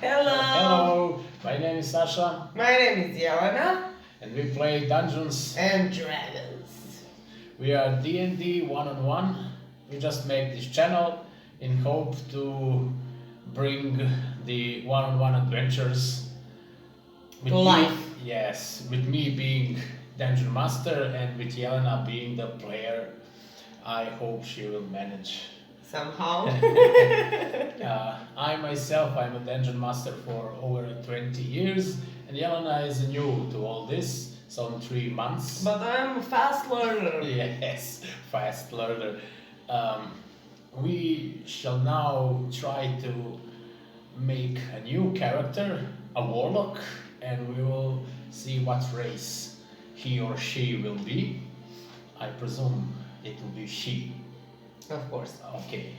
Hello! Hello, my name is Sasha My name is Jelena. and we play Dungeons And Dragons. We are D&D One. We just make this channel in hope to bring the one-on-one adventures with To life. Yes, with me being Dungeon Master and with Jelena being the player. I hope she will manage. Somehow. I myself, I'm a Dungeon Master for over 20 years, and Jelena is new to all this, some 3 months. But I'm a fast learner. Yes, fast learner. We shall now try to make a new character, a warlock, and we will see what race he or she will be. I presume it will be she. Of course. Okay.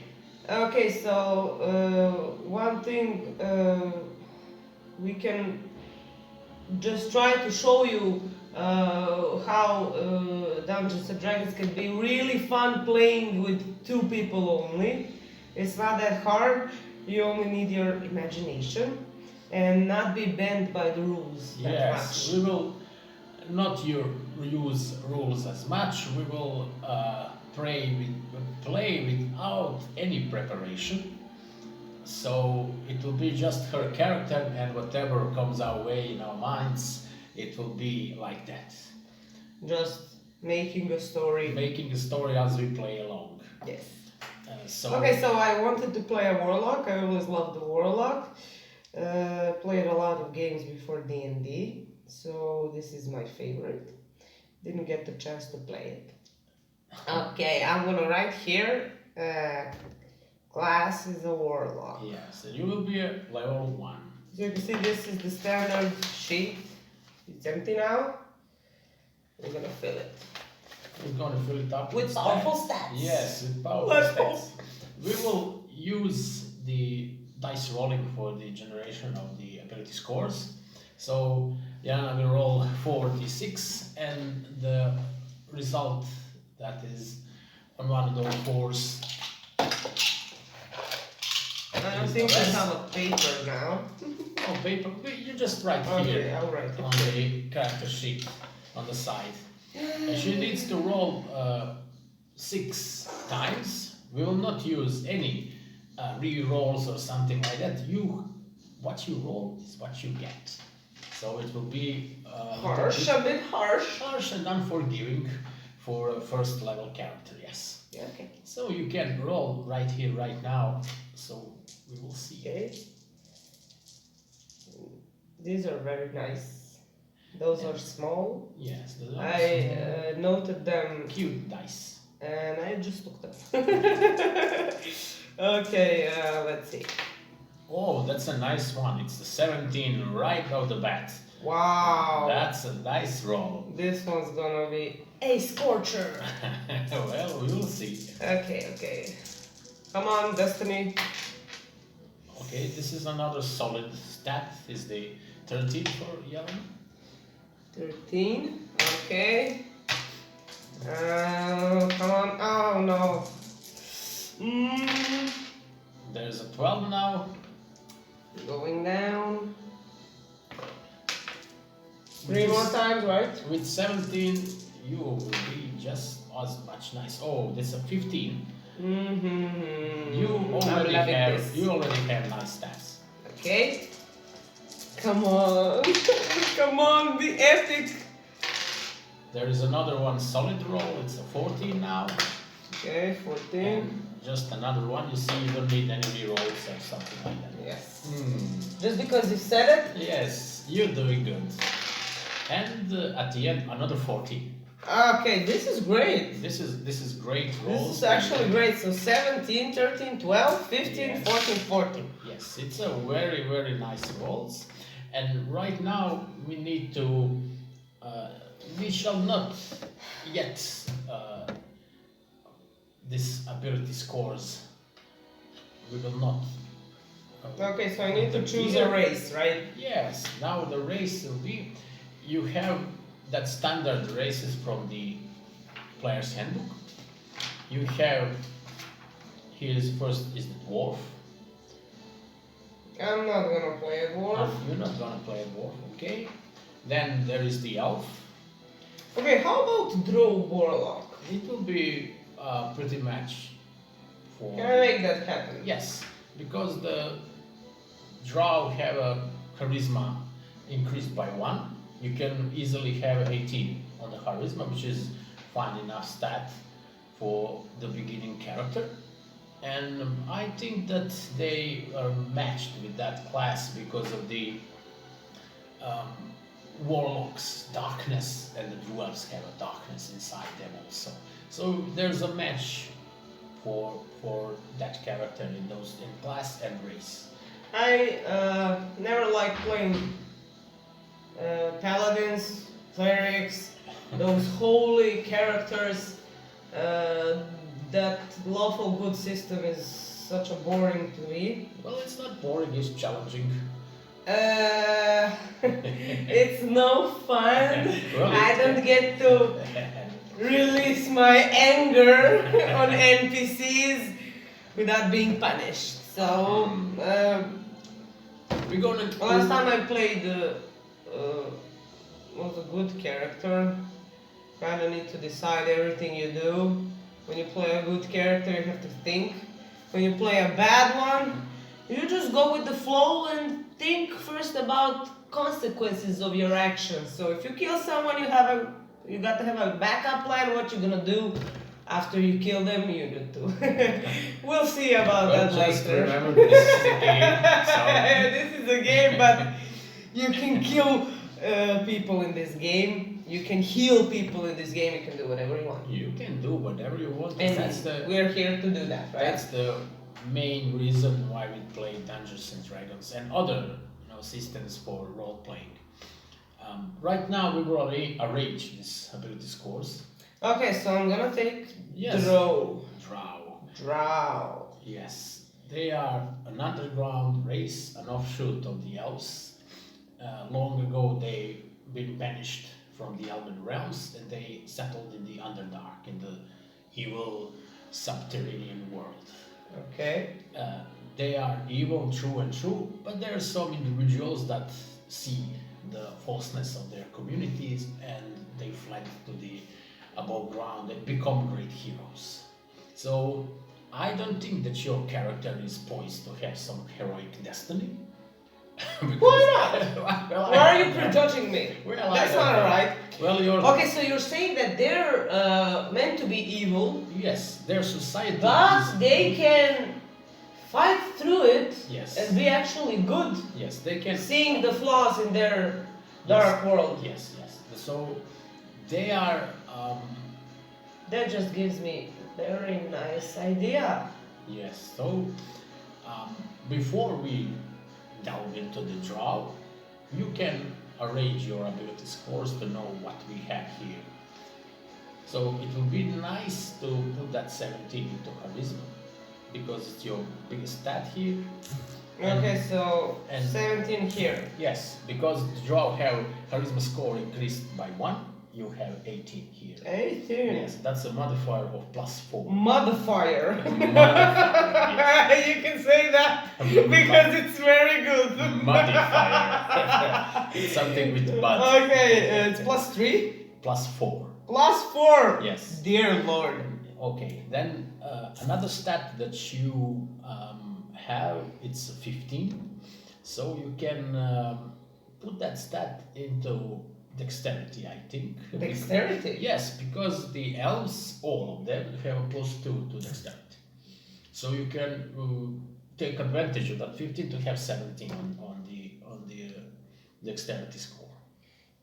Okay, so one thing we can just try to show you how Dungeons and Dragons can be really fun playing with 2 people only. It's not that hard. You only need your imagination and not be bent by the rules that Yes, much. we will not use rules as much. We will play without any preparation. So it will be just her character, and whatever comes our way in our minds, it will be like that. Just making a story. Making a story as we play along. Yes. Okay, so I wanted to play a warlock. I always loved the warlock. Played a lot of games before D&D, so this is my favorite. Didn't get the chance to play it. Okay, I'm gonna write here. Class is a warlock. Yes, and you will be a level 1. So you can see this is the standard sheet. It's empty now. We're gonna fill it. We're going to fill it up With powerful stats. Yes, with powerful Let's go. stats. We will use the dice rolling for the generation of the ability scores. So Jana will roll 4d6, and the result that is on one of those 4s. I don't think I have a paper now. Oh, paper. You just write Okay, here I'll write it. on the character sheet on the side. And she needs to roll 6 times. We will not use any re-rolls or something like that. What you roll is what you get. So it will be Harsh, a bit harsh. harsh and unforgiving for a first level character, yes. Yeah, okay. So you can roll right here, right now. So we will see. Okay. These are very nice. Those are small. Yes, those are I noted them cute dice. and I just took them. Okay, let's see. Oh, that's a nice one. It's the 17 right off the bat. Wow. That's a nice roll. This one's gonna be a scorcher. Well, we will see. Okay. Come on, Destiny. Okay, this is another solid stat. Is the 13 for Yellen? 13. Okay. Come on. Oh no. There's a 12 now. Going down. 3 more times, right? With 17, you will be just as much nice. Oh, that's a 15. You already have nice stats. Okay. Come on. Come on, be epic. There is another one solid roll. It's a 14 now. Okay, 14. And just another one. You see, you don't need any rerolls or something like that. Yes. Hmm. Just because you said it? Yes, you're doing good. And at the end, another 40. Okay, this is great. This is great rolls. This is actually great. So 17, 13, 12, 15, Yes. 14, 14. Yes, it's a very, very nice rolls. And right now we need to, we shall not yet, this ability scores. We will not. Okay, so I need to choose a race, right? Yes, now the race will be, you have that standard races from the player's handbook. You have, first is the dwarf, I'm not gonna play a dwarf. You're not gonna play a dwarf, okay? Then there is the elf. Okay, how about Drow Warlock? It will be pretty much for. Can I make that happen? Yes, because the drow have a charisma increased by 1. You can easily have 18 on the charisma, which is fine enough stat for the beginning character. And I think that they are matched with that class because of the warlocks darkness, and the dwarves have a darkness inside them also. So there's a match for that character in class and race. I never liked playing paladins, clerics, those holy characters. That lawful good system is such a boring to me. Well, it's not boring, it's challenging. It's no fun. Well, I don't get to release my anger on NPCs without being punished. So, we're gonna. last time I played was a good character. Kinda need to decide everything you do. When you play a good character, you have to think. When you play a bad one, you just go with the flow and think first about consequences of your actions. So if you kill someone, you got to have a backup plan. What you're gonna do after you kill them, you need to. We'll see about that just later. Remember, this is a game. So. This is a game, but you can kill people in this game. You can heal people in this game. You can do whatever you want. You can do whatever you want. And we're here to do that, right? That's the main reason why we play Dungeons and Dragons and other systems for role playing. Right now we will arrange these ability scores. Okay, so I'm gonna take Yes. Drow. Drow. Yes, they are an underground race, an offshoot of the elves. Long ago they've been banished from the Elven realms and they settled in the Underdark, in the evil subterranean world. Okay. They are evil through and through, but there are some individuals that see the falseness of their communities and they fled to the above ground and become great heroes. So I don't think that your character is poised to have some heroic destiny. Why not? Well, Why are you prejudging me? Well, That's not alright. Well, you're. Okay, so you're saying that they're meant to be evil. Yes, their society. But they can fight through it. Yes. And be actually good. Yes, they can. Seeing the flaws in their dark world. Yes. So they are. That just gives me a very nice idea. Yes. So before we delve into the draw, you can arrange your ability scores to know what we have here. So it will be nice to put that 17 into charisma because it's your biggest stat here. Okay, so and 17 here. Yes, because the draw have charisma score increased by 1, you have 18 here. 18? Yes, that's a modifier of +4. Modifier. Yes. You can say that because it's very good. Modifier. It's something with bud. Okay, it's +3? +4. +4? Yes. Dear Lord. Okay, then another stat that you have, it's 15. So you can put that stat into dexterity, I think. Dexterity? Yes, because the elves, all of them, have a +2 to dexterity. So you can take advantage of that 15 to have 17 on the dexterity score.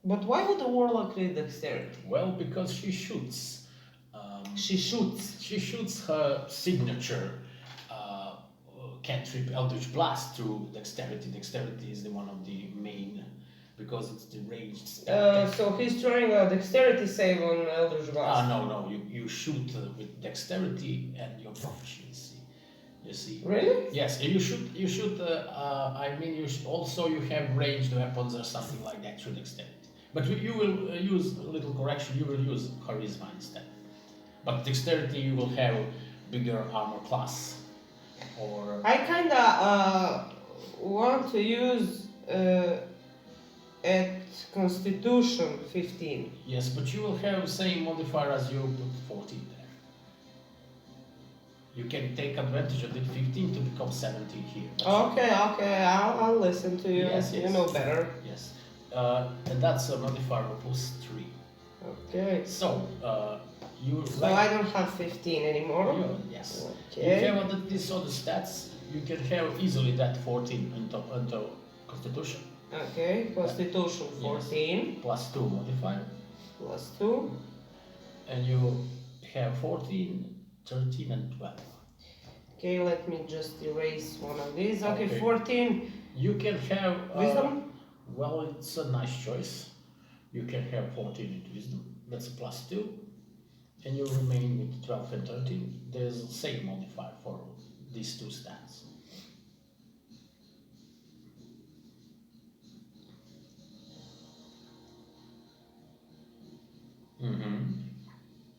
But why would the warlock need dexterity? Well, because she shoots. She shoots. She shoots her signature cantrip Eldritch Blast through dexterity. Dexterity is the one of the main, because it's the ranged spell. So he's throwing a dexterity save on Eldritch Blast. No, you shoot with dexterity and your proficiency. You see? Really? Yes, you shoot. I mean, you have ranged weapons or something like that through dexterity. But you will use a little correction. You will use charisma instead. But dexterity, you will have bigger armor class. Or I kinda want to use at Constitution 15. Yes, but you will have same modifier as you put 14 there. You can take advantage of the 15 to become 17 here. Okay, I'll listen to you. Yes, You yes. know better. Yes. And that's a modifier of +3. Okay. So, you So I don't have 15 anymore. yes. Okay. You have these other stats, you can have easily that 14 into Constitution. Okay, Constitution 14 +2 modifier. plus 2. And you have 14, 13, and 12. Okay, let me just erase one of these. Okay, Okay. 14. You can have Wisdom? well, it's a nice choice. You can have 14 in wisdom. That's a +2. And you remain with 12 and 13. There's the same modifier for these two stats.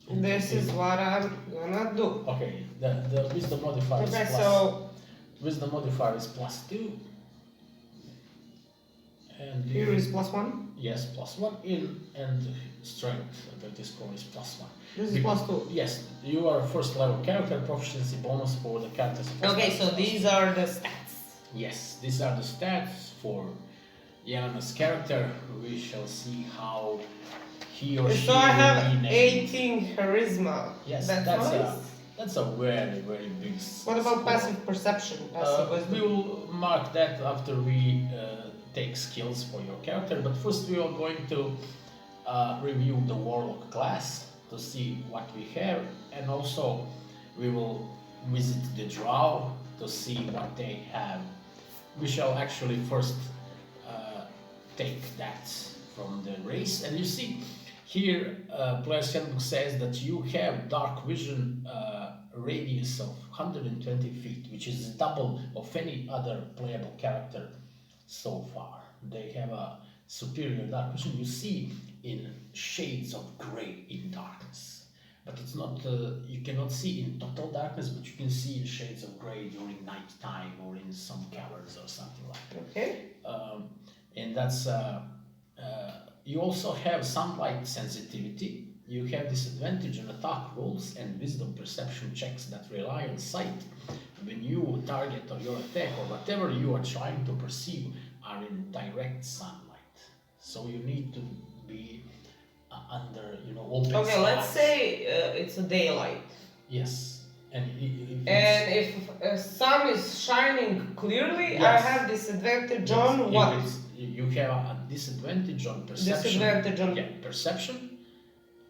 This is what I'm gonna do. Okay, the wisdom modifier Okay, is so wisdom modifier is +2. And here is +1. yes, +1 in, and strength, that score is +1. This is +2. Yes, you are a first level character, proficiency bonus for the characters. Okay, so these are the stats. Yes, these are the stats for Yana's character. We shall see how he or she So I will have be named. 18 charisma. Yes, That's nice. that's a very, very big What about score. passive perception? Passive We wisdom? will mark that after we take skills for your character, but first we are going to review the warlock class to see what we have, and also we will visit the drow to see what they have. We shall actually first take that from the race, and you see here Player's Handbook says that you have dark vision radius of 120 feet, which is double of any other playable character so far. They have a superior dark vision. You see in shades of gray in darkness, but it's not you cannot see in total darkness, but you can see in shades of gray during night time or in some caverns or something like that. Okay. And that's you also have sunlight sensitivity. You have disadvantage on attack rolls and wisdom perception checks that rely on sight when you target or your attack or whatever you are trying to perceive are in direct sunlight. So you need to be under, open Okay, skies. let's say it's a daylight. Yes. And if sun is shining clearly, I Yes. have disadvantage yes, on what? You have a disadvantage on perception. Disadvantage on... Yeah, perception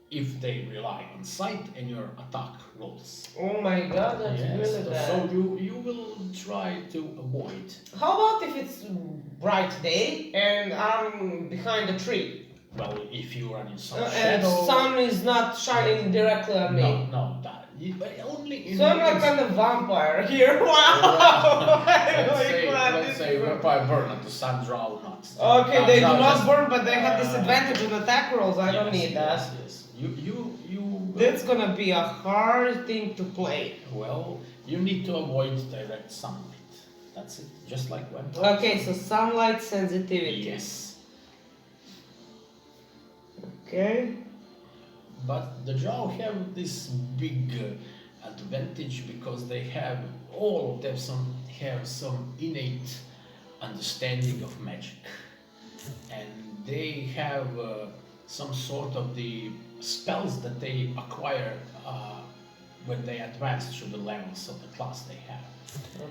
if they rely on sight and your attack rolls. Oh my god, that's Yes, really bad. so you will try to avoid. How about if it's bright day and I'm behind a tree? Well, if you are in some And shadow. sun is not shining directly on me. No, only in. So I'm like kind of vampire here. Wow! let's say vampire burn at the sun draw not. Okay, they do draw not just- burn, but they have disadvantage on attack rolls. I don't need that. Yes. You. That's gonna be a hard thing to play. Well, you need to avoid direct sunlight. That's it. Just like vampire. Okay, so sunlight sensitivity. Yes. Okay. But the drow have this big advantage because they have all of them have some innate understanding of magic, and they have some sort of the spells that they acquire when they advance through the levels of the class they have.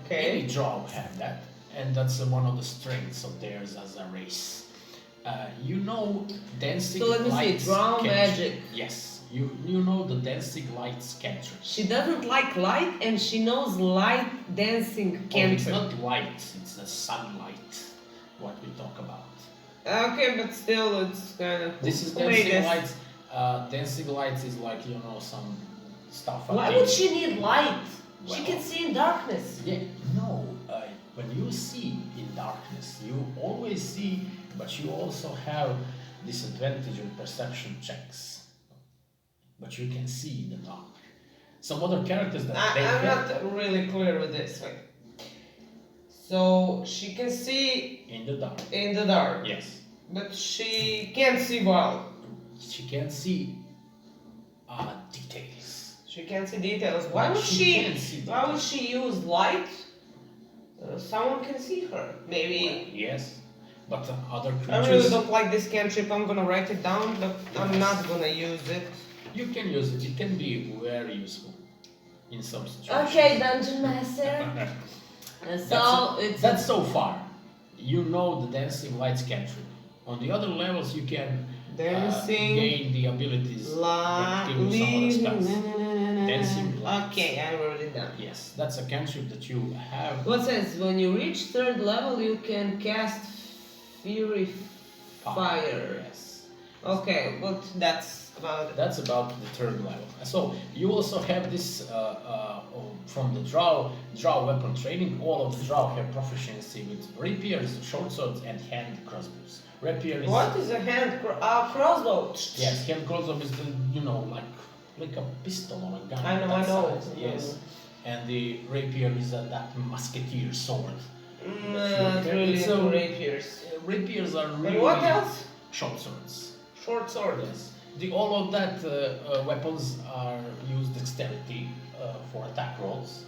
Okay. Any drow have that, and that's one of the strengths of theirs as a race. Dancing So let me see, light drow cantrip. magic. Yes, you know the dancing lights cantrip. She doesn't like light and she knows light dancing Oh, it's cantrip. not light, it's the sunlight. What we talk about. Okay, but still it's kind of... This is Play dancing this. lights. Dancing lights is like some stuff. I Why think. would she need light? She Well- can see in darkness. Yeah, no. When you see in darkness, you always see, but you also have disadvantage on perception checks. But you can see in the dark. Some other characters that they I'm have. not really clear with this. Wait. So she can see in the dark. in the dark. Yes. But she can't see well. She can see details. She can't see details. Why But would can't see why would details. she use light? Someone can see her. Maybe. Well, yes. But other I really creatures, don't like this cantrip. I'm gonna write it down, but I'm not gonna use it. you can use it. It can be very useful in some situations. Okay, Dungeon Master. That's so far. You know the dancing lights cantrip. On the other levels, you can Dancing gain the abilities that give you some other stuff. Dancing lights. Okay, I wrote it down. Yes, that's a cantrip that you have. What says when you reach third level, you can cast Fury Fire. Yes. Okay, but that's about it. That's about the third level. So you also have this from the draw weapon training. All of the draw have proficiency with rapiers, short swords, and hand crossbows. Rapier is What is a hand crossbow? yes, hand crossbow is the, like a pistol or a gun. I know, that I know. size, yes, and the rapier is that musketeer sword. Not really It's into rapiers. Rapiers are really And what else? short swords. Short sword. Yes. All of that weapons are used dexterity for attack rolls.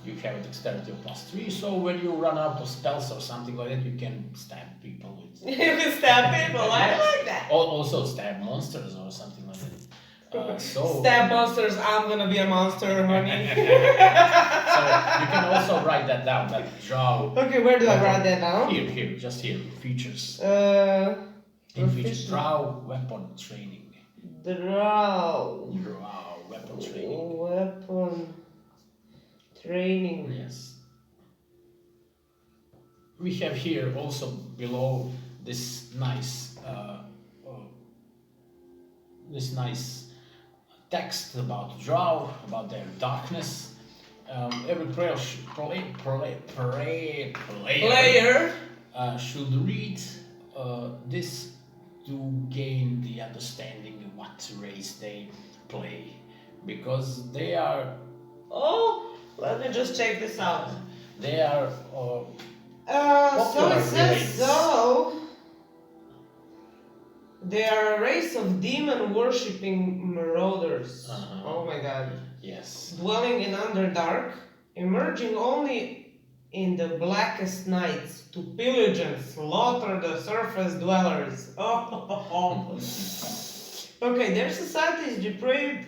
You have a dexterity of +3, so when you run out of spells or something like that, you can stab people with. You can stab people. I like that. Also stab monsters or something like that. Stab monsters. I'm gonna be a monster, honey. So you can also write that down. That draw. Okay, where do I write that down? Here, just here. Features. In features, draw weapon training. Draw Weapon training. weapon training. Yes. We have here also below this nice text about draw, about their darkness. Every player should read this to gain the understanding of what race they play, because they are. Oh, let me just check this out. They are. So it says race. so. They are a race of demon-worshipping marauders. Oh my god. Yes. Dwelling in Underdark, emerging only in the blackest nights to pillage and slaughter the surface dwellers. Oh. Okay, their society is depraved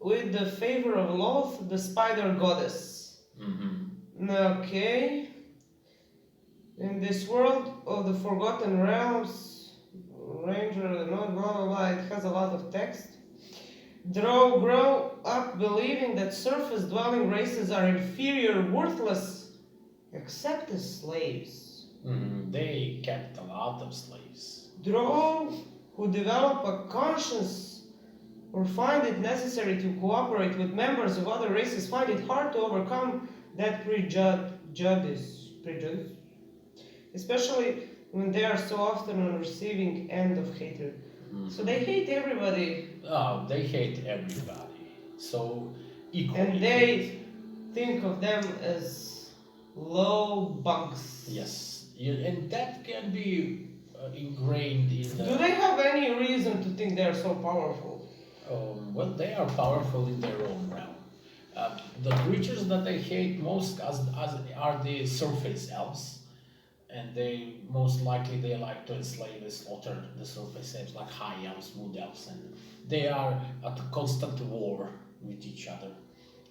with the favor of Loth, the spider goddess. Okay. In this world of the Forgotten Realms, Ranger, blah blah blah, it has a lot of text. Drow grow up believing that surface-dwelling races are inferior, worthless, except as slaves. They kept a lot of slaves. Drow who develop a conscience or find it necessary to cooperate with members of other races find it hard to overcome that prejudice, especially when they are so often on receiving end of hatred. So they hate everybody. Oh, they hate everybody. So equally. And they think of them as low bugs. Yes, and that can be ingrained in the. Do they have any reason to think they are so powerful? Well, they are powerful in their own realm. The creatures that they hate most are the surface elves. And they most likely they like to enslave and slaughter the surface elves, like high elves, wood elves, and they are at a constant war with each other.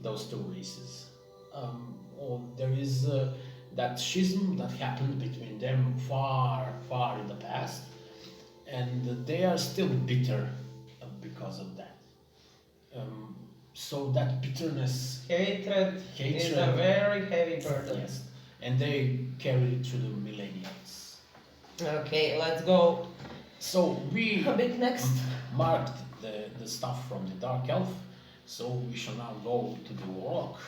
Those two races. There is that schism that happened between them far, far in the past, and they are still bitter because of that. So that bitterness, Hatred is a very heavy burden. yes. And they carry it through the millennials. Okay, let's go So we a bit next. marked the stuff from the Dark Elf, so we shall now go to the Warlock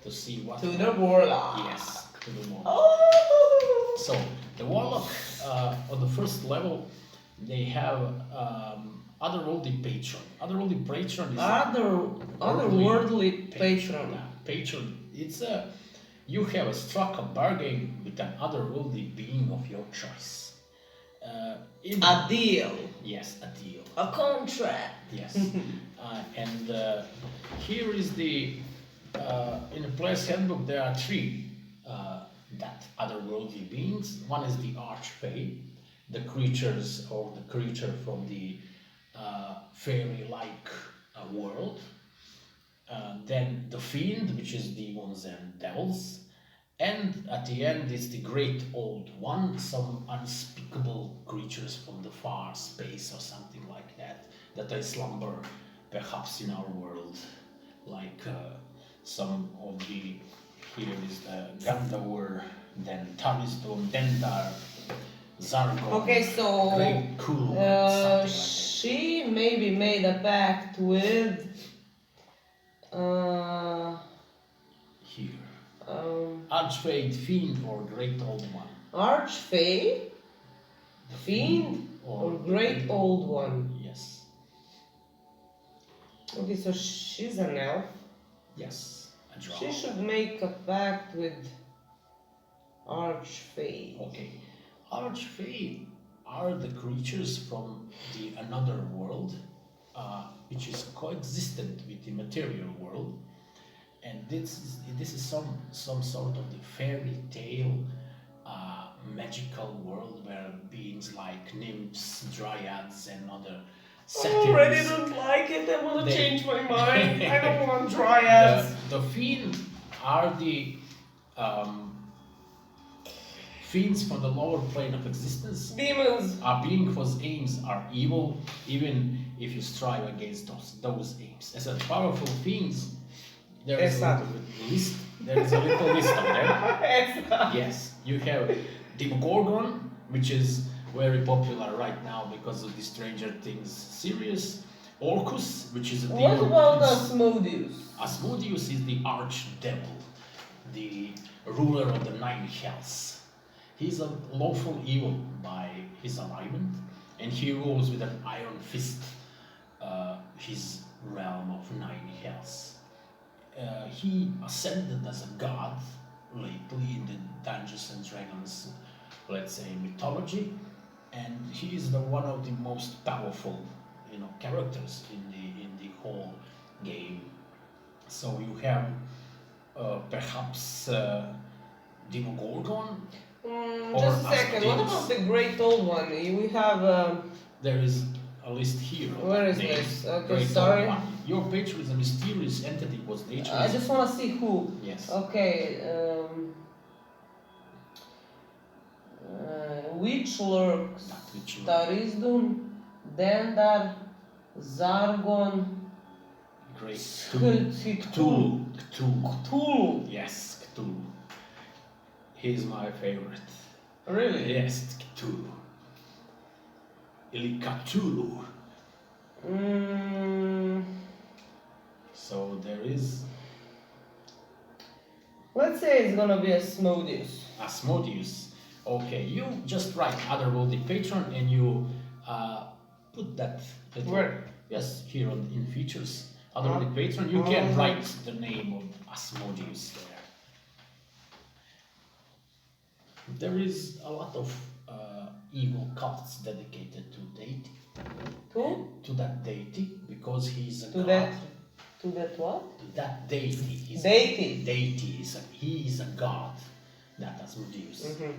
to see what... To the Warlock. Yes, to the Warlock. Oh! So, the Warlock, on the first level, they have Otherworldly Patron. Otherworldly Patron is... Otherworldly patron. Yeah, patron. It's a you have struck a bargain with an otherworldly being of your choice. A deal. Yes, a deal. A contract. Yes. And here is the in the player's handbook there are three that otherworldly beings. One is the archfey, the creatures or the creature from the fairy-like world. Then the fiend, which is demons and devils. And at the end is the great old one, some unspeakable creatures from the far space or something like that, that they slumber perhaps in our world, like some of the, here is the Gandawur, then Tarisdom, Dendar, Zargon, Okay, so Great Cool, something like she maybe made a pact with here. Archfey, Fiend, or Great Old One. Archfey, Fiend, or Great Old One. Yes. Okay, so she's an elf. Yes. A drow. She should make a pact with Archfey. Okay. Archfey are the creatures from the another world, which is coexistent with the material world. And this is some sort of the fairy tale magical world where beings like nymphs, dryads, and other I already don't like it. I want to change my mind. I don't want dryads. The fiend are the fiends from the lower plane of existence. Demons. Are being whose aims are evil, even if you strive against those aims. As a powerful fiends, there is a little list. There is a little list of them. Yes, you have Demogorgon, which is very popular right now because of the Stranger Things series. Orcus, which is a demon. What about Asmodeus? Asmodeus is the archdevil, the ruler of the nine hells. He's a lawful evil by his alignment, and he rules with an iron fist his realm of nine hells. He ascended as a god lately in the Dungeons and Dragons, let's say, mythology, and he is one of the most powerful, characters in the whole game. So you have perhaps Demogorgon. Just a second. What about the Great Old One? We have. There is a list here. Where is this? Okay, sorry. Your page with a mysterious entity was nature. I just want to see who. Yes. Okay. Which lurks? Tarisdum, Dendar, Zargon, Great Cthulhu. Cthulhu. Yes, Cthulhu. He's my favorite. Really? Yes, Cthulhu. Cthulhu. So there is. Let's say it's gonna be Asmodeus. Asmodeus. Okay, you just write otherworldly patron and you put that. Where? Yes, here in features. Otherworldly patron. You can write the name of Asmodeus there. There is a lot of evil cults dedicated to deity. To that deity, because he's a god. To that what? To that deity. Deity. He is a god, that Asmodeus. Mm-hmm.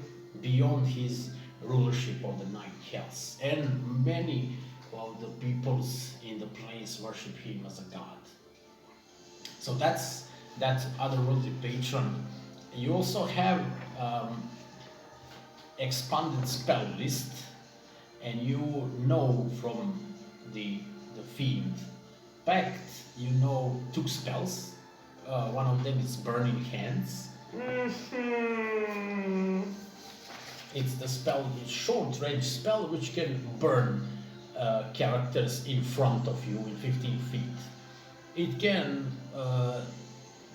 Beyond his rulership of the nine hells. And many of the peoples in the place worship him as a god. So that's otherworldly patron. You also have expanded spell list, and you know from the fiend pact, you know 2 spells. One of them is Burning Hands. Mm-hmm. It's the spell, short range spell which can burn characters in front of you in 15 feet. It can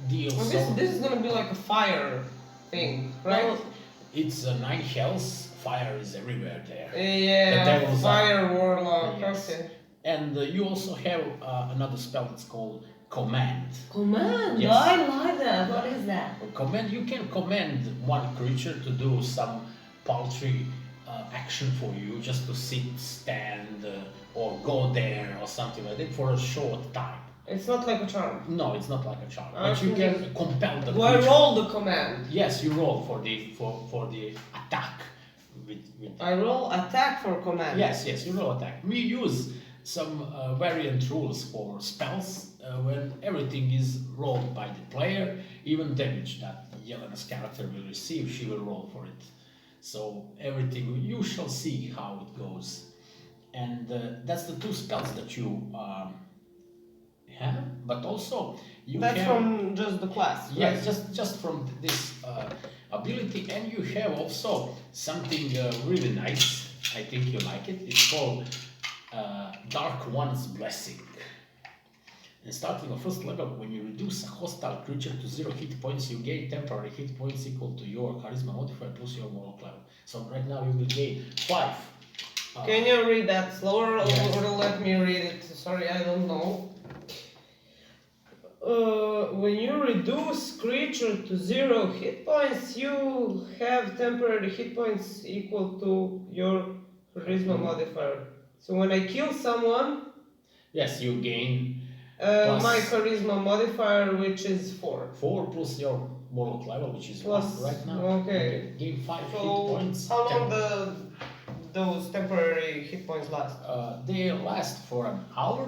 deal some... This is gonna be like a fire thing, right? Well, it's 9 hells, fire is everywhere there. Yeah, the fire warlock, yes. okay. And you also have another spell that's called command. Command? Yes. I like that. What is that? Command, you can command one creature to do some paltry action for you, just to sit, stand, or go there or something like that for a short time. It's not like a charm. No, it's not like a charm, but you can compel the Do I creature. roll the command? Yes, you roll for the attack. I roll attack for command. Yes, you roll attack. We use some variant rules for spells when everything is rolled by the player, even damage that Yelena's character will receive, she will roll for it. So everything, you shall see how it goes. And that's the two spells that you have, but also you That's have... from just the class, yes, right? just from this ability, and you have also something really nice. I think you like it. It's called Dark One's Blessing. And starting at first level, when you reduce a hostile creature to 0 hit points, you gain temporary hit points equal to your charisma modifier plus your warlock level. So right now you will gain 5. Can you read that slower, yes. or let me read it? Sorry, I don't know. When you reduce creature to 0 hit points, you have temporary hit points equal to your charisma modifier. So when I kill someone, yes, you gain my charisma modifier, which is 4. 4 plus your warlock level, which is plus 1 right now. Okay. Gain 5 hit So points. how long those temporary hit points last? They last for an hour,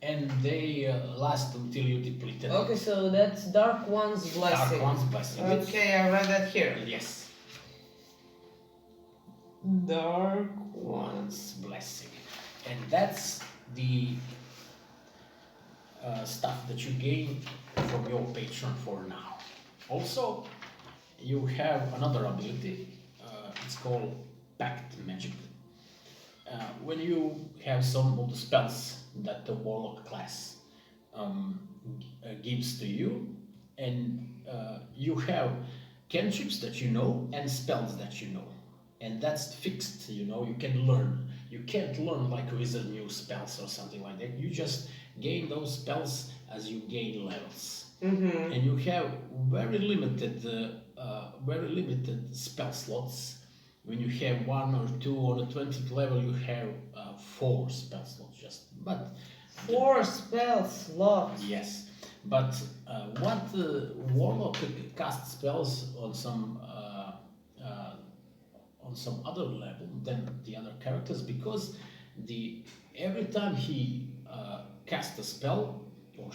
and they last until you deplete them. Okay, so that's Dark One's Blessing. Dark One's Blessing. Okay, I read that here. Yes. Dark One's Blessing. And that's the stuff that you gain from your patron for now. Also, you have another ability. It's called Pact Magic. When you have some of the spells that the Warlock class gives to you, and you have cantrips that you know and spells that you know, and that's fixed. You can learn. You can't learn like wizard new spells or something like that. You just gain those spells as you gain levels. Mm-hmm. And you have very limited spell slots. When you have 1 or 2 on the 20th level, you have 4 spell slots just. But 4 spell slots. yes, but what Warlock cast spells on some other level than the other characters, because every time he casts a spell, or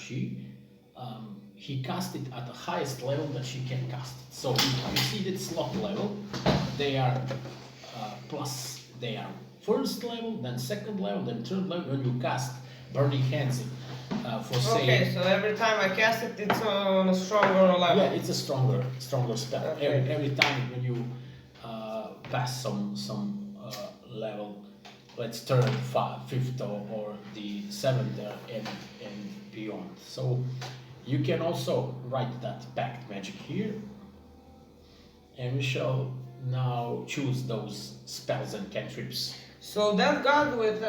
he casts it at the highest level that she can cast it. So you see that slot level, they are first level, then second level, then third level. When you cast Burning Hands for say... Okay, so every time I cast it, it's on a stronger level. Yeah, it's a stronger spell. Okay. Every time when you pass some level, let's turn 5th or the 7th and beyond. So you can also write that Pact Magic here, and we shall now choose those spells and cantrips. So that god with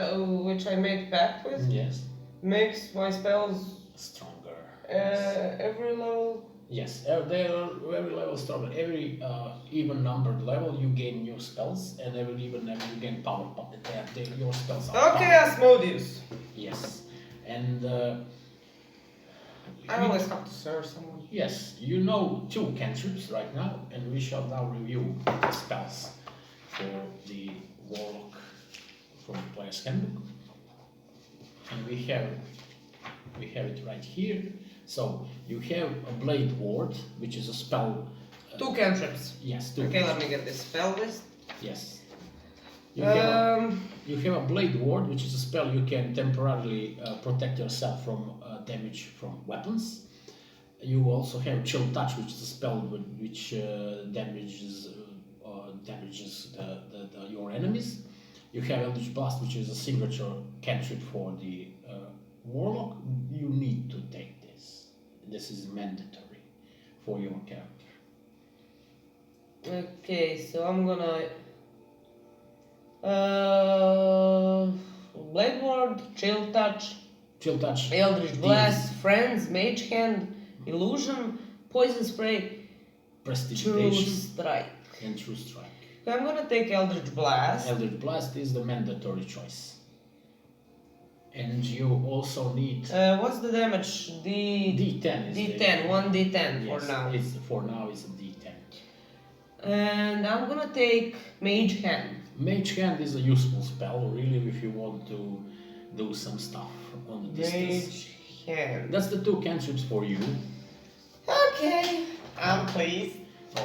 which I made pact with, yes, makes my spells stronger. every level. Yes, they are every level stronger. Every even numbered level you gain new spells, and every even level you gain power. Your spells are Okay, power. Asmodeus. Yes, and I always have to serve someone. yes, you know 2 cantrips right now, and we shall now review the spells for the Warlock from the Player's Handbook. And we have it right here. So you have a Blade Ward, which is a spell. 2 cantrips. Yes, 2. Okay, let me get this spell list. Yes. You have a Blade Ward, which is a spell you can temporarily protect yourself from damage from weapons. You also have Chill Touch, which is a spell which damages your enemies. You have Eldritch Blast, which is a signature cantrip for the Warlock. You need to take this. This is mandatory for your character. Okay, so I'm gonna Blade Ward, Chill Touch, Chill touch. Eldritch Blast, Friends, Mage Hand, Illusion, Poison Spray, True Prestidigitation Strike. and True Strike. I'm gonna take Eldritch Blast. Eldritch Blast is the mandatory choice. And you also need What's the damage? D10. D10, 1d10 Yes, for now. for now it's a D10. And I'm gonna take Mage Hand. Mage Hand is a useful spell, really, if you want to do some stuff on the distance. Mage Hand. That's the 2 cantrips for you. Okay, I'm pleased.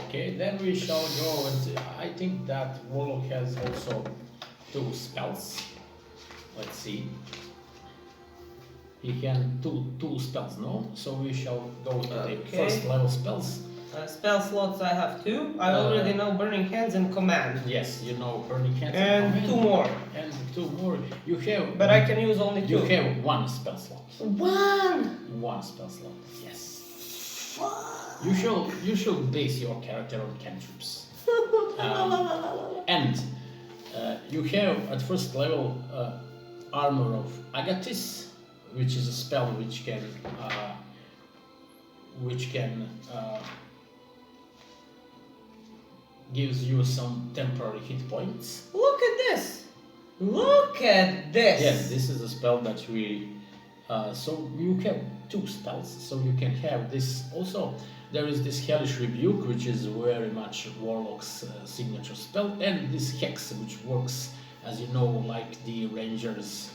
Okay, then we shall go and I think that Warlock has also 2 spells. Let's see. He can two spells, no? So we shall go to the first level spells. Spell slots I have 2. I already know Burning Hands and Command. Yes, you know Burning Hands and Command. 2 more. And 2 more. You have. But I can use only 2. You have 1 spell slot. 1! 1 spell slot. Yes. You should base your character on cantrips. And you have at first level Armor of Agathis, which is a spell which can gives you some temporary hit points. Look at this! Look at this! Yes, this is a spell that we. So you have 2 spells, so you can have this. Also, there is this Hellish Rebuke, which is very much Warlock's signature spell, and this Hex, which works, as you know, like the Rangers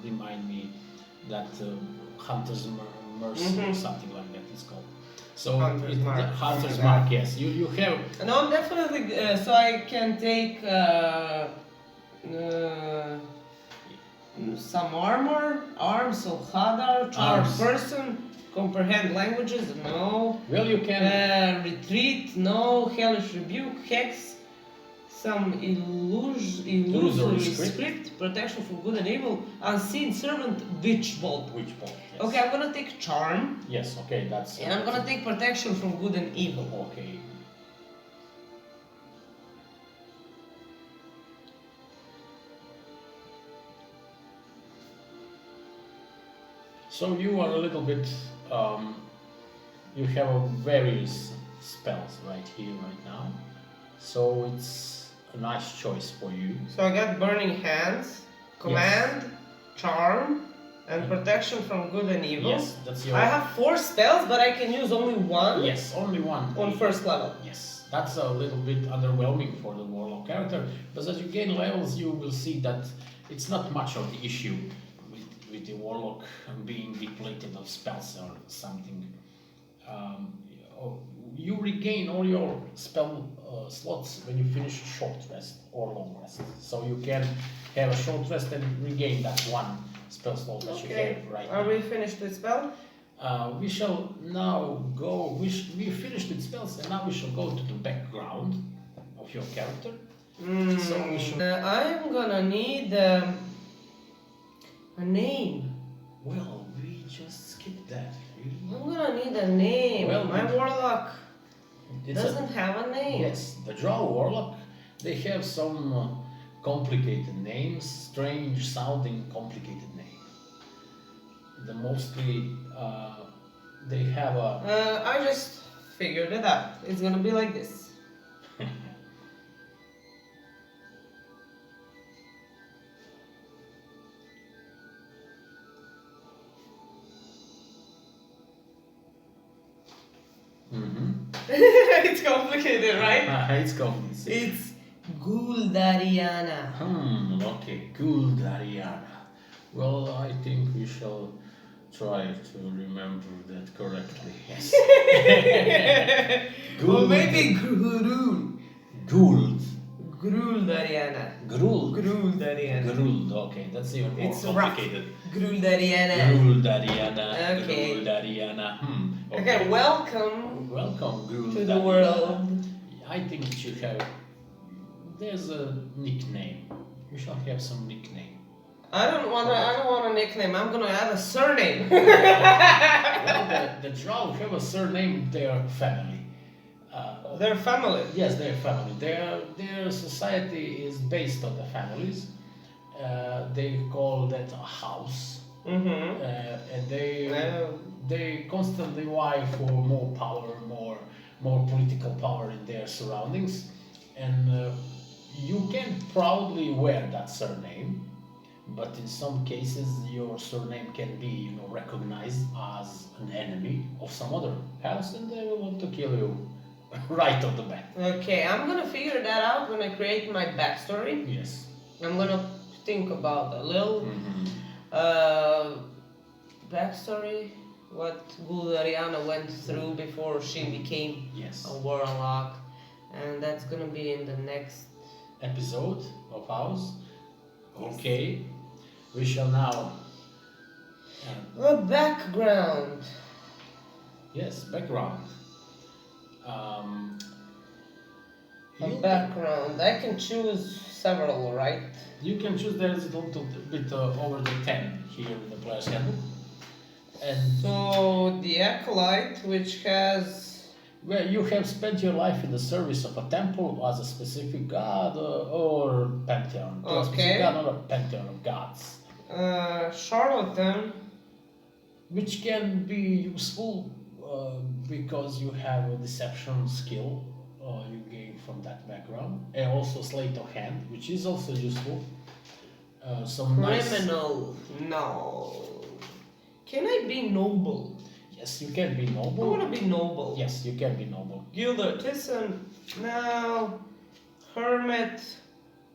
remind me that Hunter's Mercy or something like that is called. So Hunter's Mark, yes. You have. No, I'm definitely. So I can take some arms of Hadar, charm person, comprehend languages, no. Well, you can. Retreat, no. Hellish Rebuke, Hex, some illusory script, protection from good and evil, unseen servant, Witch Bolt. Witch Bolt. Yes. Okay, I'm gonna take charm. Yes. Okay, that's. And I'm gonna take protection from good and evil. Okay. So you are a little bit. You have various spells right here, right now. So it's a nice choice for you. So I got Burning Hands, Command, Charm, and Protection from Good and Evil. Yes, that's your. I have 4 spells, but I can use only 1. Yes, only 1. On first level. Yes, that's a little bit underwhelming for the Warlock character, but as you gain levels, you will see that it's not much of the issue with the Warlock being depleted of spells or something. You regain all your spell slots when you finish a short rest or long rest. So you can have a short rest and regain that 1 spell slot that you have right now. Are we finished with spell? We shall now go. We finished with spells, and now we shall go to the background of your character. So we should. I'm gonna need a name. Well, we just skipped that. I'm gonna need a name. Well, my warlock It's doesn't have a name. Yes, the Drow Warlock, they have some complicated names, strange sounding complicated names. The mostly they have a. I just figured it out. It's gonna be like this. It's complicated, right? It's complicated. It's Ghrulldhariana. Okay, Ghrulldhariana. Well, I think we shall try to remember that correctly. Yes. Or maybe Ghrul. Ghrulldhariana. Ghrulldhariana. Gruld, okay, that's even more complicated. Ghrulldhariana. Ghrulldhariana. Okay. Ghrulldhariana. Okay, welcome. Welcome, Ghrulldhariana. To the world. I think it should have. There's a nickname. You shall have some nickname. I don't want a nickname. I'm gonna add a surname. Well, the Drow have a surname. Their family. Their family. Yes, their family. Their society is based on the families. They call that a house. Mm-hmm. And they Well, they constantly vie for more power, more political power in their surroundings, and you can proudly wear that surname, but in some cases your surname can be, recognized as an enemy of some other house, and they will want to kill you right off the bat. okay, I'm gonna figure that out when I create my backstory. Yes. I'm gonna think about a little Mm-hmm. backstory, what Ghrulldhariana went through before she became Yes. a warlock, and that's gonna be in the next. Episode of ours. Okay. We shall now. A background. Yes, background. Um, A you background. I can choose several, right? You can choose. There's a little bit over the 10 here in the player's handbook. And So the acolyte, which has. well, you have spent your life in the service of a temple as a specific god or pantheon. To a specific Okay. god or a pantheon of gods, Charlatan. which can be useful because you have a deception skill you gain from that background, and also sleight of hand, which is also useful. Some nice. Criminal. No. Can I be noble? Yes, you can be I noble. wanna be noble. Yes, you can be noble. Guild artisan. No. Hermit.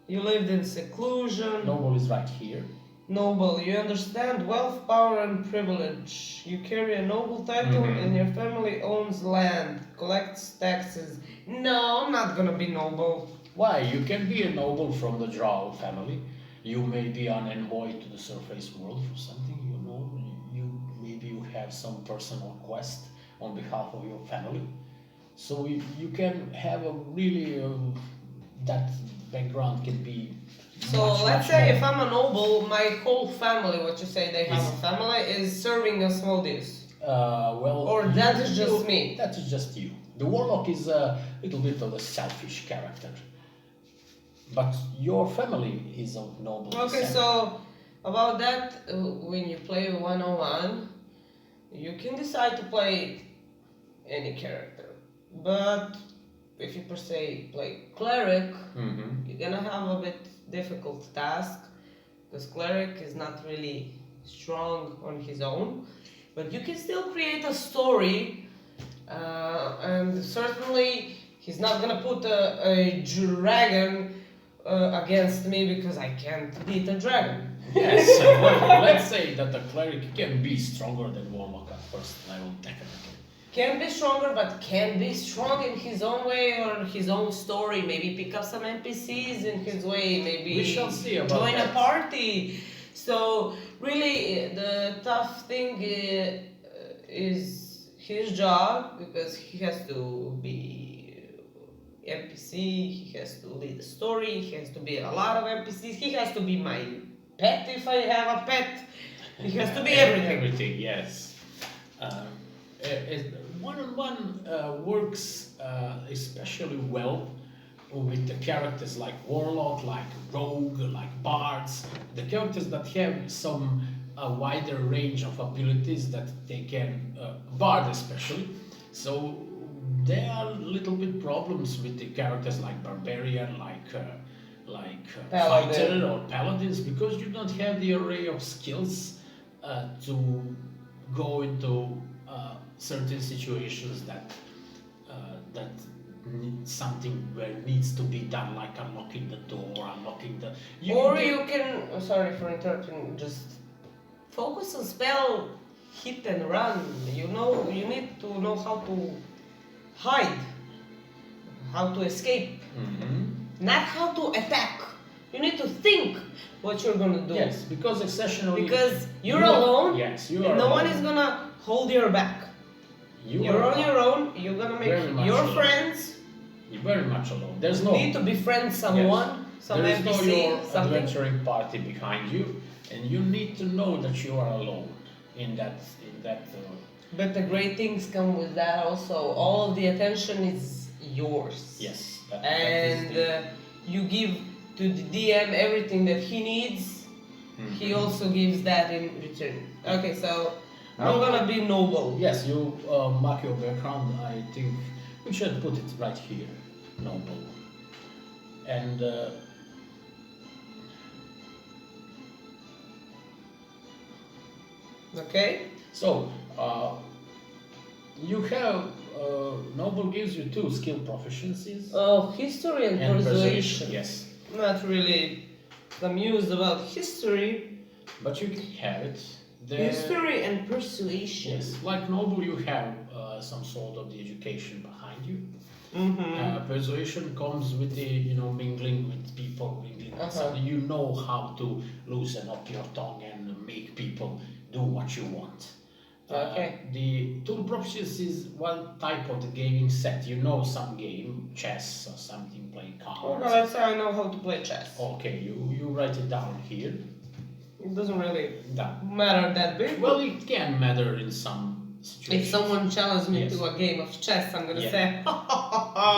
You lived in seclusion. Noble is right here. Noble. You understand wealth, power, and privilege. You carry a noble title, Mhm. and your family owns land, collects taxes. No, I'm not gonna be noble. Why? You can be a noble from the Drow family. You may be an envoy to the surface world for something, maybe you have some personal quest on behalf of your family. So you can have a really that background can be. So let's say if I'm a noble, my whole family, what you say they have a family, is serving Asmodeus. Well, Or that is just me. That is just you. The warlock is a little bit of a selfish character, but your family is of noble Okay, descent. so about that, when you play 101, you can decide to play any character. But if you per se play cleric, Mhm. you're gonna have a bit difficult task because cleric is not really strong on his own. But you can still create a story, and certainly he's not gonna put a dragon against me because I can't beat a dragon. Yes, well, let's say that the cleric can be stronger than warlock at first level, definitely. Can be stronger, but can be strong in his own way or his own story. Maybe pick up some NPCs in his way. Maybe We shall see about join that. a party. So really, the tough thing is his job because he has to be NPC. He has to lead the story. He has to be a lot of NPCs. He has to be my pet if I have a pet. He has to be everything. Everything, yes. One-on-one works especially well with the characters like warlock, like rogue, like bards. The characters that have some wider range of abilities that they can, bard especially. So there are little bit problems with the characters like barbarian, like Paladin. fighter or paladins, because you don't have the array of skills to go into certain situations that need something where it needs to be done, like unlocking the door, unlocking the. You can. Sorry for interrupting. Just focus on spell, hit and run. You need to know how to hide, how to escape, not how to attack. You need to think what you're gonna do. Yes, because exceptionally. Because you're alone. Yes, you are. And no alone. one is gonna hold your back. You're on your own. You're gonna make Very much your alone. friends. You're very much alone. There's no. Need to befriend someone, some there is NPC, no your something. adventuring party behind you, and you need to know that you are alone in that. But the great things come with that also. All of the attention is yours. Yes. And you give to the DM everything that he needs, he also gives that in return. Okay, so I'm Noble. gonna be noble. Yes, you mark your background. I think we should put it right here, noble. And Okay. so you have noble gives you 2 skill proficiencies Oh, history and persuasion. Yes, Not really amused about history. but you can have it. History and persuasion. Yes, like noble, you have some sort of the education behind you. Mm-hmm. Persuasion comes with the mingling with people, mingling with something. You know how to loosen up your tongue and make people do what you want. Okay. The tool proficiency is one type of the gaming set. You know some game, chess or something, playing cards. Oh, let's say I know how to play chess. Okay, you write it down here. It doesn't really Down. matter that big. Well, it can matter in some situations. If someone challenges me Yes. to a game of chess, I'm gonna Yeah. say,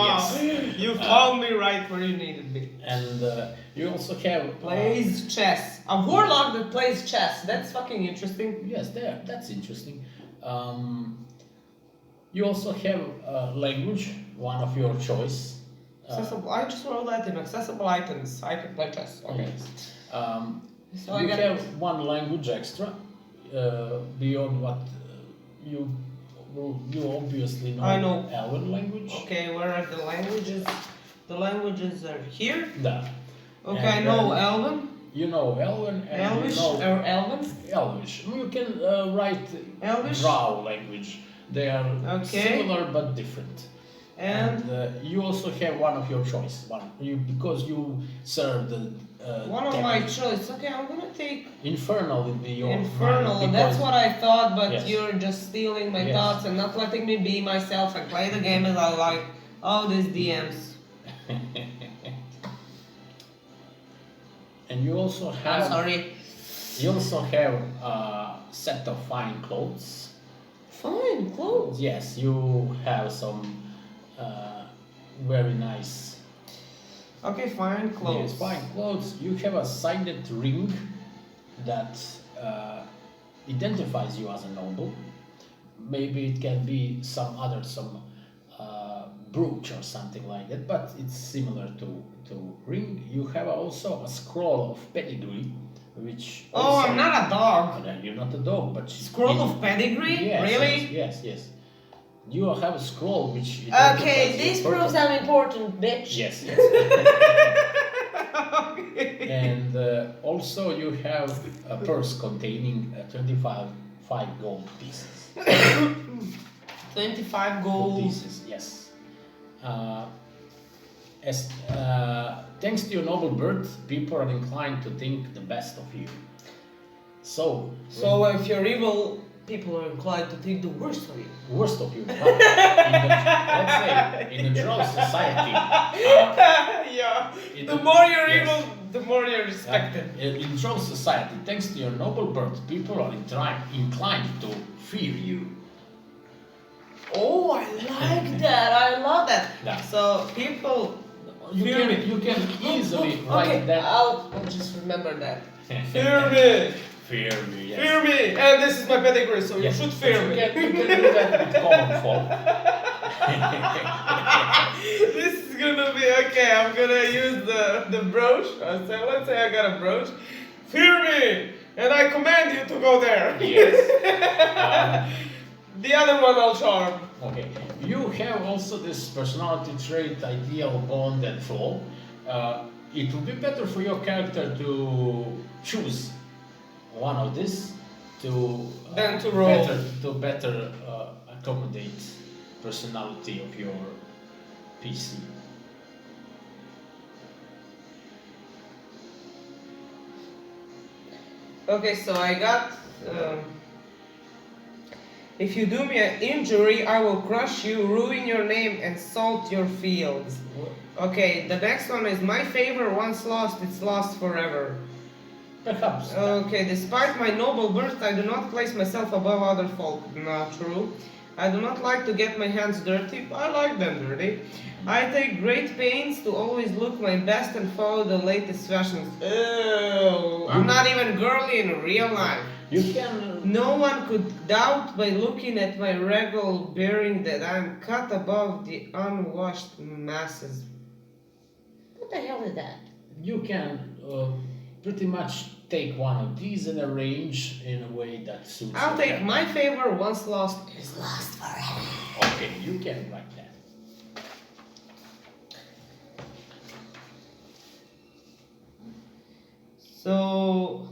Yes. you found me right where you needed me. And you also have Plays chess. A warlock that plays chess. That's fucking interesting. yes, that's interesting. You also have language, one of your choice. Accessible. I just wrote that in accessible items. I can play chess. Okay. Yes. So I You got have one language extra beyond what you obviously know. I know. Elven language. Okay, where are the languages? The languages are here. Da. Okay, And I know then Elven. You know Elven and Elvish you know or Elven? Elvish. You can write Elvish? Drow language. They are Okay. similar but different. And you also have one of your choice. Because you serve the one of my choice. Okay, I'm gonna take Infernal would be your Infernal. mine, That's because- what I thought, but Yes. you're just stealing my Yes. thoughts and not letting me be myself and play the game as I like. Oh, these DMs. And you also have. I'm sorry. You also have a set of fine clothes. Fine, clothes. Yes, you have some very nice. Okay, fine, clothes. Yes, fine clothes. You have a signet ring that identifies you as a noble. Maybe it can be some brooch or something like that, but it's similar to ring. You have also a scroll of pedigree, which. Oh, also, I'm not a dog. No, you're not a dog, but Scroll of pedigree? Yes, Really? Yes. You have a scroll which. Okay, identifies this your proves purpose. I'm important, bitch. Yes. Okay. And also you have a purse containing 25 gold pieces. 25 gold. Pieces, yes. Thanks to your noble birth, people are inclined to think the best of you. So if you're evil, people are inclined to think the worst of you. worst of you. But let's say in a Drow society, Yeah. In The the- more you're yes. evil, the more you're respected. in Drow society, thanks to your noble birth, people are inclined to fear you. Oh, I like that. I love that. Yeah. So people. Fear me. You can easily Okay, write that. I'll just remember that. Fear me. Fear me, yes. Fear me. And this is my pedigree, so you Yes, should but fear you me. can do that with common folk. This is gonna be okay. I'm gonna use the brooch. So let's say I got a brooch. Fear me, and I command you to go there. Yes. The other one I'll charm. Okay. You have also this personality trait, ideal, bond, and flow. It will be better for your character to choose one of these Than to roll. better accommodate personality of your PC. Okay, so I got. If you do me an injury, I will crush you, ruin your name, and salt your fields. Okay, the next one is my favor once lost, it's lost forever. Perhaps. Okay, despite my noble birth, I do not place myself above other folk. Not true. I do not like to get my hands dirty, but I like them dirty. I take great pains to always look my best and follow the latest fashions. Ew, I'm not even girly in real life. You can. No one could doubt by looking at my regal bearing that I'm cut above the unwashed masses. What the hell is that? You can pretty much take one of these and arrange in a way that suits. I'll your take character. my favor once lost is lost forever. Okay, you can write that. So,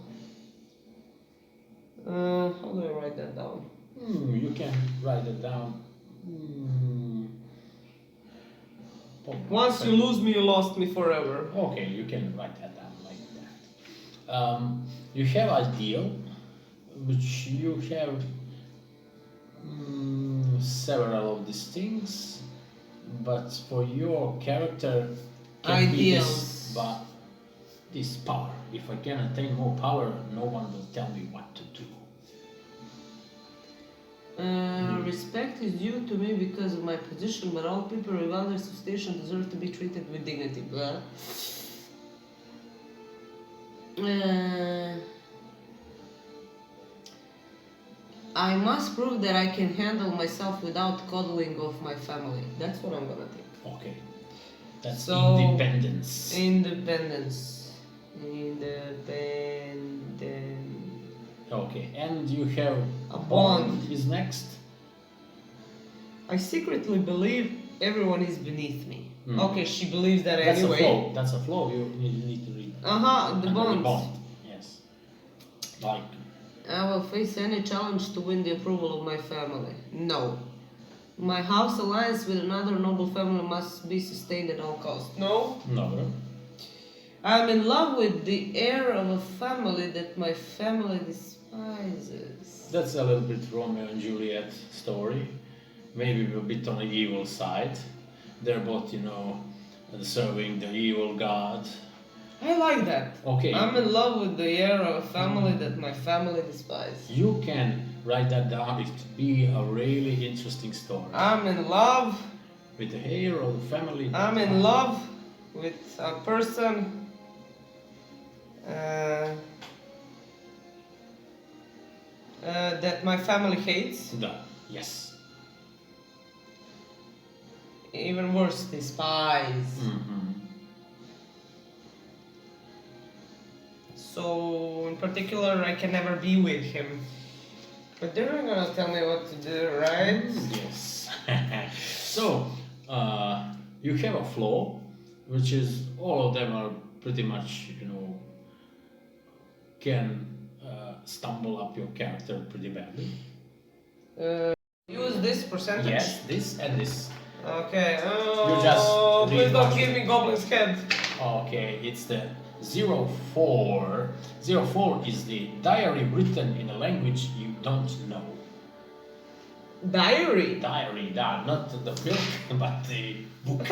how do I write that down? You can write it down. Once you lose me, you lost me forever. Okay, you can write that down like that. You have ideal, which you have several of these things, but for your character can be Ideals. this, but this power. If I can attain more power, no one will tell me what to do. Respect is due to me because of my position, but all people regardless of station deserve to be treated with dignity. Blah. I must prove that I can handle myself without coddling of my family. That's what I'm gonna think. Okay, that's So, independence. Independence. Okay, and you have A bond. is next. I secretly believe everyone is beneath me. Okay, she believes that That's anyway. a flow. That's a flow. You need to read. The Under bond. The bond. Yes. Like. I will face any challenge to win the approval of my family. No. My house alliance with another noble family must be sustained at all costs. No. No. I'm in love with the heir of a family that my family despises. That's a little bit Romeo and Juliet story. Maybe a bit on the evil side. They're both, serving the evil god. I like that. Okay. I'm in love with the heir of a family that my family despises. You can write that down. It would be a really interesting story. I'm in love. With the heir of the family. I'm in love with a person that my family hates. Yes. Even worse, despise. So, in particular, I can never be with him. But they're not gonna tell me what to do, right? Yes. So, you have a flaw, which is all of them are pretty much, can stumble up your character pretty badly. Use this percentage? Yes, this and this. Okay. You just Please don't read give me Goblin's head. Okay, it's the 04. 04 is the diary written in a language you don't know. Diary? Diary, not the book, but the book.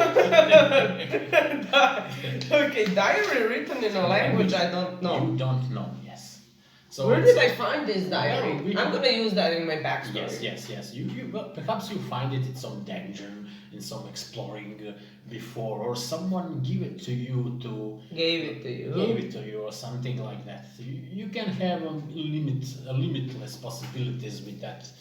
Okay, diary written in a language I don't know. You don't know, yes. So where did I find this diary? No, I'm gonna use that in my backstory. Yes. Well, perhaps you find it in some dungeon, in some exploring before, or someone gave it to you Gave it to you or something like that. You can have limitless possibilities with that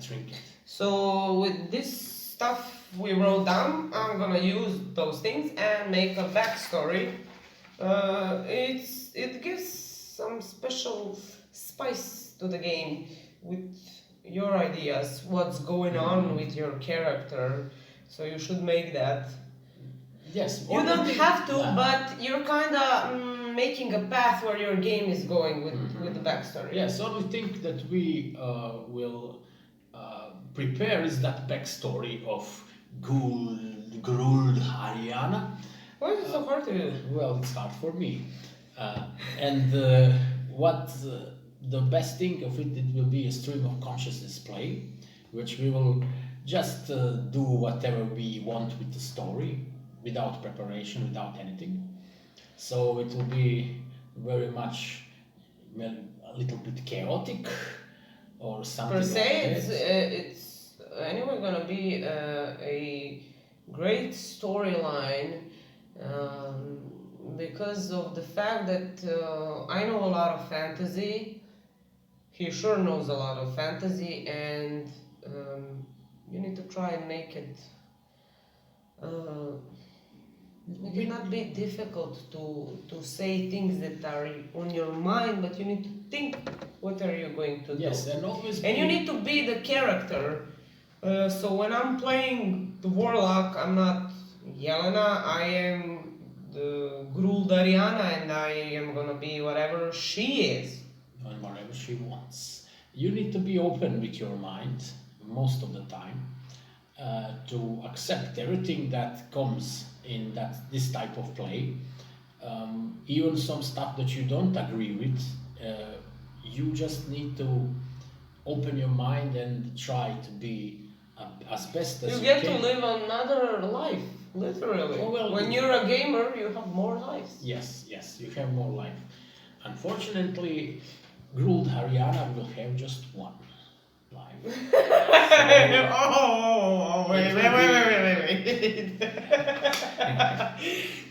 trinket. So with this stuff we wrote down, I'm gonna use those things and make a backstory. It gives some special spice to the game with your ideas, what's going on with your character. So you should make that. Yes. You don't have to, but you're kind of making a path where your game is going with the backstory. Yes, the only thing that we will prepare is that backstory of Ghrulldhariana. Why is it so hard to do? Well, it's hard for me. And what the best thing of it will be a stream of consciousness play, which we will just do whatever we want with the story, without preparation, without anything. So it will be very much a little bit chaotic, or something Per se, like that. it's anyway gonna be a great storyline because of the fact that I know a lot of fantasy. He sure knows a lot of fantasy, and you need to try and make it. It cannot be difficult to say things that are on your mind, but you need to think what are you going to Yes, do. and always And you need to be the character. So when I'm playing the warlock, I'm not Yelena, I am the Ghrulldhariana, and I am gonna be whatever she is. and whatever she wants. You need to be open with your mind most of the time to accept everything that comes in this type of play. Even some stuff that you don't agree with, you just need to open your mind and try to be as best as You you get can. to live another life, literally. Oh, well, when you're a gamer, you have more lives. Yes, you have more life. Unfortunately, Ghrulldhariana will have just one life. Wait.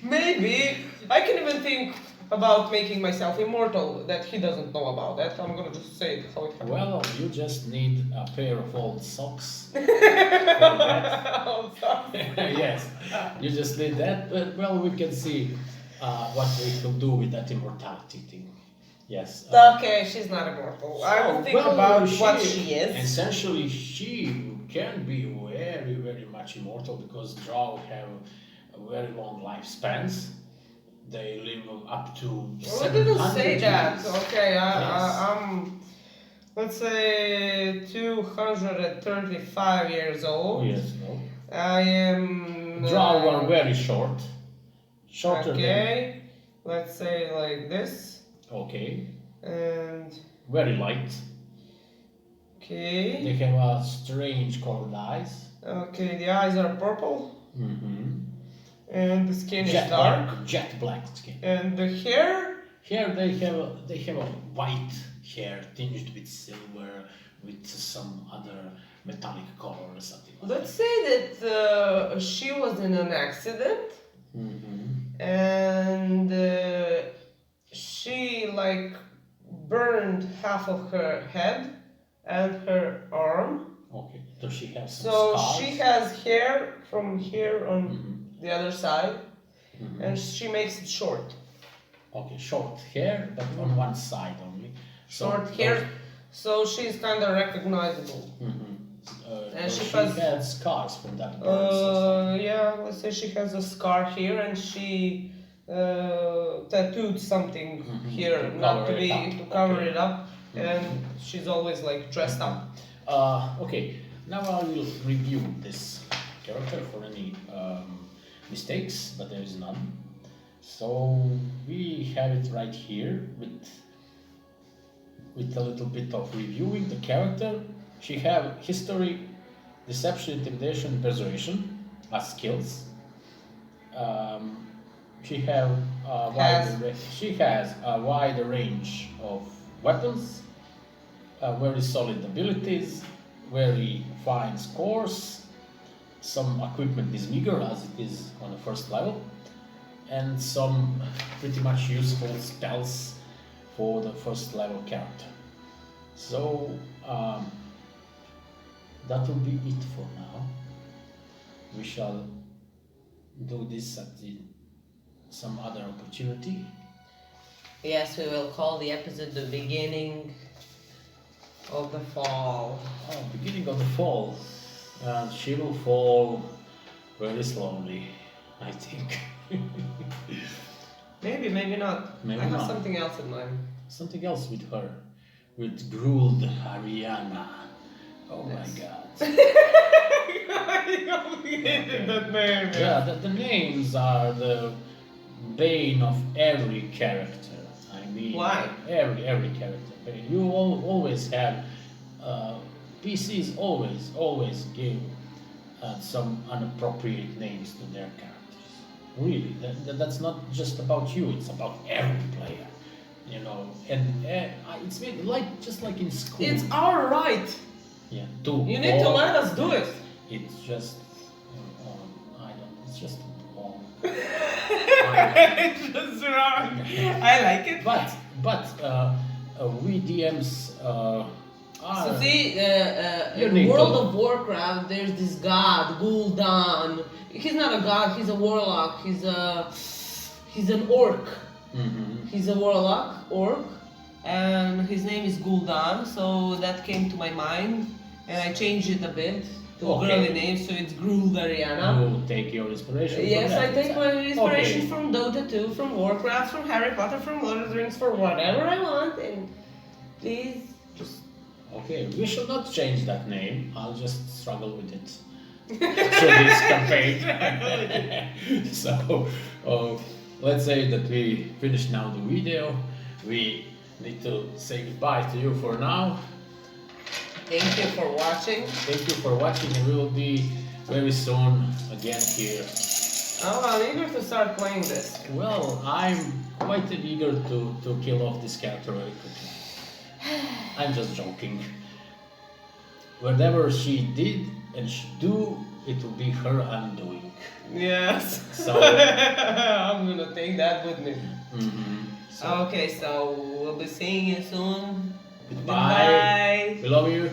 Maybe I can even think about making myself immortal that he doesn't know about that. I'm gonna just say it how it happened. Well, you just need a pair of old socks for that. Old socks. Yes, you just need that. But well, we can see what we can do with that immortality thing. Yes. Okay, she's not immortal. I will think well, about what she is. Essentially, she can be very, very much immortal because drow have very long lifespans. They live up to Well, I didn't 700 say that. years. Okay, Yes. I'm, let's say, 235 years old. Yes, no. I am. Drow are very short. Shorter Okay, let's say like this. than. Okay. And. Very light. Okay. They have a strange colored eyes. Okay, the eyes are purple. Mm-hmm. And the skin is Jet dark. black, jet black skin. And the hair? Here they have a white hair tinged with silver, with some other metallic color or something like Let's say that she was in an accident. Mm-hmm. And she like burned half of her head and her arm. Okay. Does she have some So scars? she has hair from here on Mm-hmm. the other side, Mm-hmm. and she makes it short. Okay, short hair, but on one side only. Short hair, so she's kind of recognizable. Mm-hmm. And she she has- had scars from that burn. or something. Yeah, let's say she has a scar here, and she tattooed something Mhm, here, to not to cover it be up. to cover Okay. it up, and she's always like dressed up. Okay, now I will review this character for any mistakes, but there is none. So we have it right here with a little bit of reviewing the character. She have history, deception, intimidation, persuasion as skills. She has a wide range of weapons, very solid abilities, very fine scores. Some equipment is meager as it is on the first level, and some pretty much useful spells for the first level character. So that will be it for now. We shall do this at some other opportunity. Yes, we will call the episode the beginning of the fall. Beginning of the fall, and she will fall very slowly, I think. Maybe, maybe not. Maybe I have not. something else in mind. Something else with her, with Ghrulldhariana. Oh my god. I complicated that name. Yeah, the names are the bane of every character. I mean, Why? Every character. You always have PCs always give some inappropriate names to their characters. Really, that's not just about you. It's about every player. you know, and it's been like just like in school. It's our right. Yeah, to You need to walk. let us do it. It's just, I don't. It's just wrong. It's just wrong. I like it. But we DMs are. So see, You in need World to- of Warcraft, there's this god, Gul'dan. He's not a god, he's a warlock. He's an orc. Mhm. He's a warlock, orc, and his name is Gul'dan, so that came to my mind, and I changed it a bit to a Okay. girly name, so it's Ghrulldhariana. You take your inspiration. Yes, from I that. take my inspiration Okay. from Dota 2, from Warcraft, from Harry Potter, from Lord of the Rings, for whatever I want, and please just... Okay, we should not change that name. I'll just struggle with it through this campaign. So, let's say that we finished now the video. We need to say goodbye to you for now. Thank you for watching. Thank you for watching, and we will be very soon again here. Oh, I'm eager to start playing this. Well, I'm quite eager to kill off this character very quickly. I'm just joking. Whatever she did and should do, it will be her undoing. Yes. So- I'm gonna take that with me. So, Okay, so we'll be seeing you soon. goodbye. We love you.